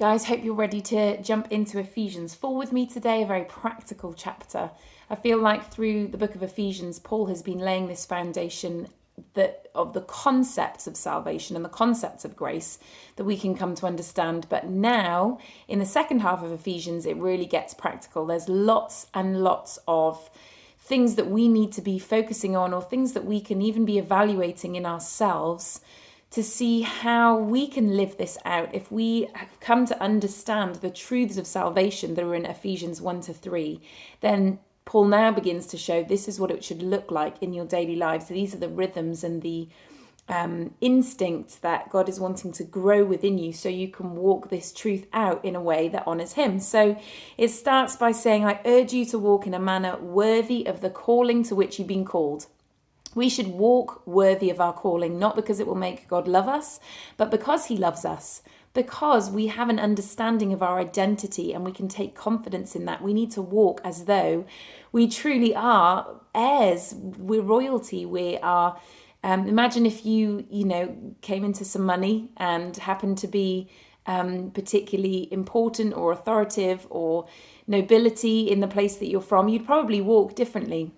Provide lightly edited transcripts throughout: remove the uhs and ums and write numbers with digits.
Guys, hope you're ready to jump into Ephesians 4 with me today, a very practical chapter. I feel like through the book of Ephesians, Paul has been laying this foundation of the concepts of salvation and the concepts of grace that we can come to understand. But now, in the second half of Ephesians, it really gets practical. There's lots and lots of things that we need to be focusing on, or things that we can even be evaluating in ourselves to see how we can live this out if we have come to understand the truths of salvation that are in Ephesians 1-3. Then Paul now begins to show this is what it should look like in your daily lives. These are the rhythms and the instincts that God is wanting to grow within you so you can walk this truth out in a way that honors him. So it starts by saying, I urge you to walk in a manner worthy of the calling to which you've been called. We should walk worthy of our calling, not because it will make God love us, but because he loves us, because we have an understanding of our identity and we can take confidence in that. We need to walk as though we truly are heirs. We're royalty. We are, imagine if you came into some money and happened to be particularly important or authoritative or nobility in the place that you're from, you'd probably walk differently.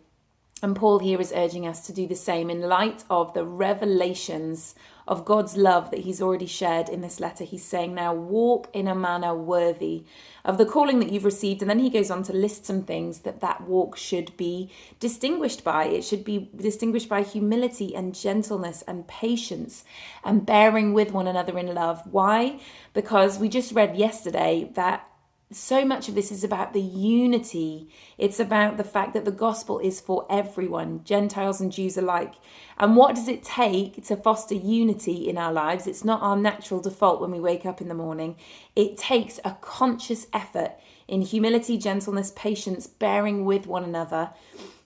And Paul here is urging us to do the same in light of the revelations of God's love that he's already shared in this letter. He's saying now, walk in a manner worthy of the calling that you've received. And then he goes on to list some things that walk should be distinguished by. It should be distinguished by humility and gentleness and patience and bearing with one another in love. Why? Because we just read yesterday that so much of this is about the unity. It's about the fact that the gospel is for everyone, Gentiles and Jews alike. And what does it take to foster unity in our lives? It's not our natural default when we wake up in the morning. It takes a conscious effort in humility, gentleness, patience, bearing with one another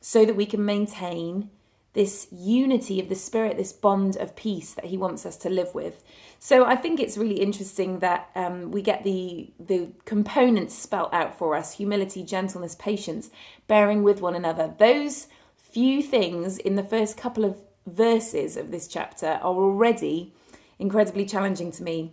so that we can maintain this unity of the Spirit, this bond of peace that he wants us to live with. So I think it's really interesting that we get the components spelt out for us: humility, gentleness, patience, bearing with one another. Those few things in the first couple of verses of this chapter are already incredibly challenging to me.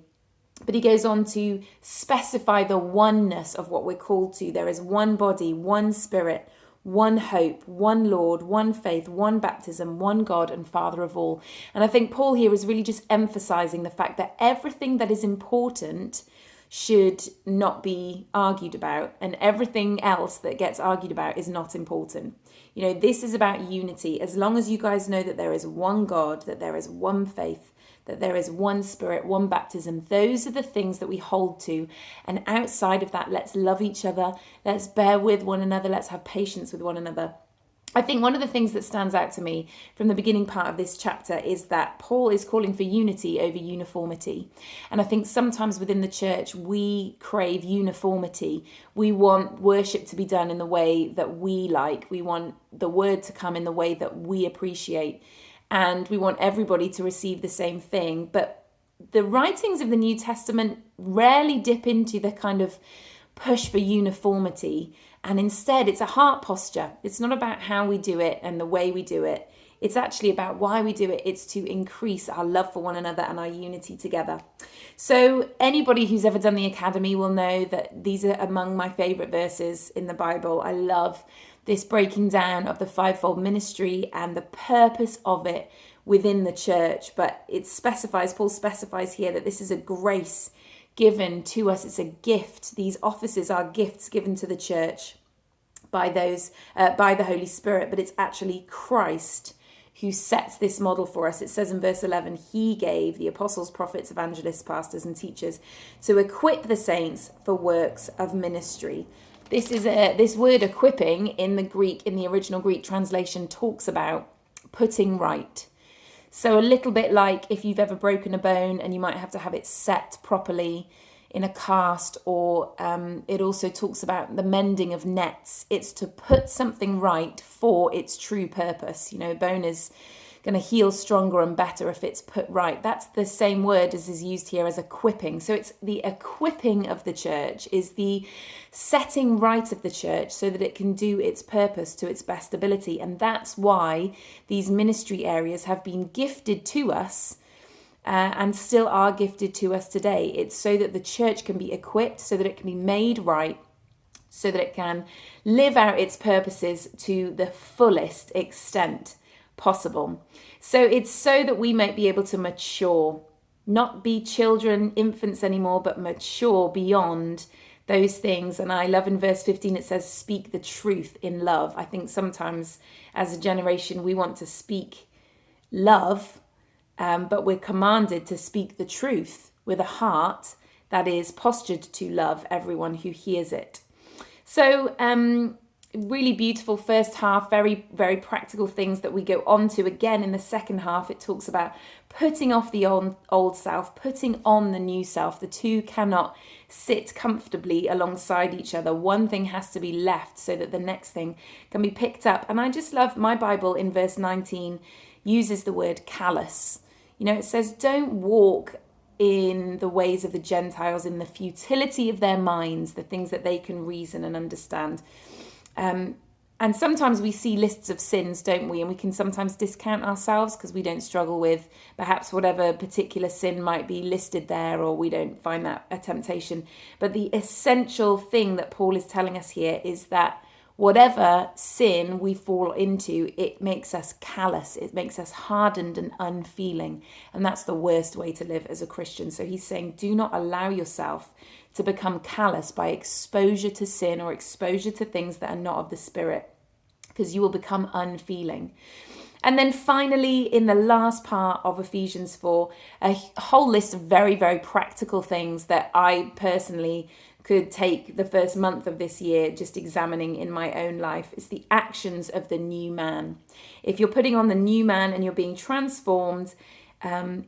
But he goes on to specify the oneness of what we're called to. There is one body, one Spirit, one hope, one Lord, one faith, one baptism, one God and Father of all. And I think Paul here is really just emphasizing the fact that everything that is important should not be argued about, and everything else that gets argued about is not important. This is about unity. As long as you guys know that there is one God, that there is one faith, that there is one Spirit, one baptism, those are the things that we hold to. And outside of that, let's love each other. Let's bear with one another. Let's have patience with one another. I think one of the things that stands out to me from the beginning part of this chapter is that Paul is calling for unity over uniformity. And I think sometimes within the church, we crave uniformity. We want worship to be done in the way that we like. We want the word to come in the way that we appreciate. And we want everybody to receive the same thing. But the writings of the New Testament rarely dip into the kind of push for uniformity. And instead, it's a heart posture. It's not about how we do it and the way we do it. It's actually about why we do it. It's to increase our love for one another and our unity together. So anybody who's ever done the academy will know that these are among my favorite verses in the Bible. I love this breaking down of the fivefold ministry and the purpose of it within the church. But Paul specifies here that this is a grace given to us. It's a gift. These offices are gifts given to the church by the Holy Spirit, but it's actually Christ who sets this model for us. It says in verse 11, he gave the apostles, prophets, evangelists, pastors and teachers to equip the saints for works of ministry. This word equipping in the original Greek translation talks about putting right. So a little bit like if you've ever broken a bone and you might have to have it set properly in a cast, or it also talks about the mending of nets. It's to put something right for its true purpose. A bone is going to heal stronger and better if it's put right. That's the same word as is used here as equipping. So it's the equipping of the church, is the setting right of the church so that it can do its purpose to its best ability. And that's why these ministry areas have been gifted to us and still are gifted to us today. It's so that the church can be equipped, so that it can be made right, so that it can live out its purposes to the fullest extent possible. So it's so that we might be able to mature, not be children, infants anymore, but mature beyond those things. And I love in verse 15, it says, speak the truth in love. I think sometimes as a generation, we want to speak love, but we're commanded to speak the truth with a heart that is postured to love everyone who hears it. So really beautiful first half, very, very practical things that we go on to. Again, in the second half, it talks about putting off the old self, putting on the new self. The two cannot sit comfortably alongside each other. One thing has to be left so that the next thing can be picked up. And I just love my Bible in verse 19 uses the word callous. It says, don't walk in the ways of the Gentiles, in the futility of their minds, the things that they can reason and understand. And sometimes we see lists of sins, don't we? And we can sometimes discount ourselves because we don't struggle with perhaps whatever particular sin might be listed there, or we don't find that a temptation. But the essential thing that Paul is telling us here is that whatever sin we fall into, it makes us callous, it makes us hardened and unfeeling. And that's the worst way to live as a Christian. So he's saying, do not allow yourself to become callous by exposure to sin or exposure to things that are not of the Spirit, because you will become unfeeling. And then finally, in the last part of Ephesians 4, a whole list of very, very practical things that I personally could take the first month of this year just examining in my own life. Is the actions of the new man. If you're putting on the new man and you're being transformed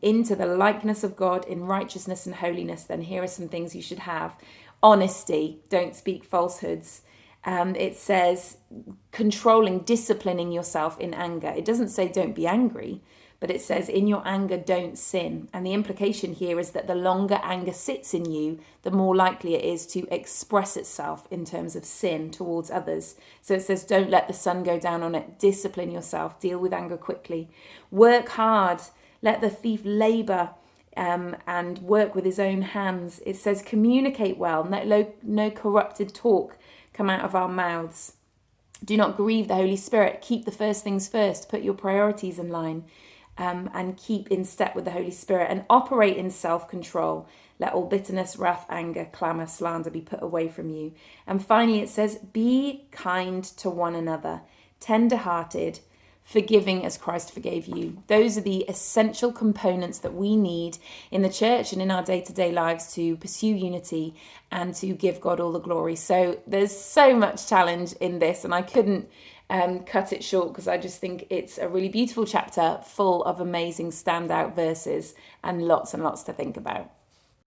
into the likeness of God in righteousness and holiness, then here are some things you should have. Honesty, don't speak falsehoods. It says controlling, disciplining yourself in anger. It doesn't say don't be angry, but it says in your anger, don't sin. And the implication here is that the longer anger sits in you, the more likely it is to express itself in terms of sin towards others. So it says don't let the sun go down on it. Discipline yourself. Deal with anger quickly. Work hard. Let the thief labor and work with his own hands. It says communicate well. No corrupted talk come out of our mouths. Do not grieve the Holy Spirit. Keep the first things first. Put your priorities in line and keep in step with the Holy Spirit and operate in self-control. Let all bitterness, wrath, anger, clamour, slander be put away from you. And finally, it says, be kind to one another, tender-hearted, forgiving as Christ forgave you. Those are the essential components that we need in the church and in our day-to-day lives to pursue unity and to give God all the glory. So there's so much challenge in this, and I couldn't cut it short because I just think it's a really beautiful chapter full of amazing standout verses and lots to think about.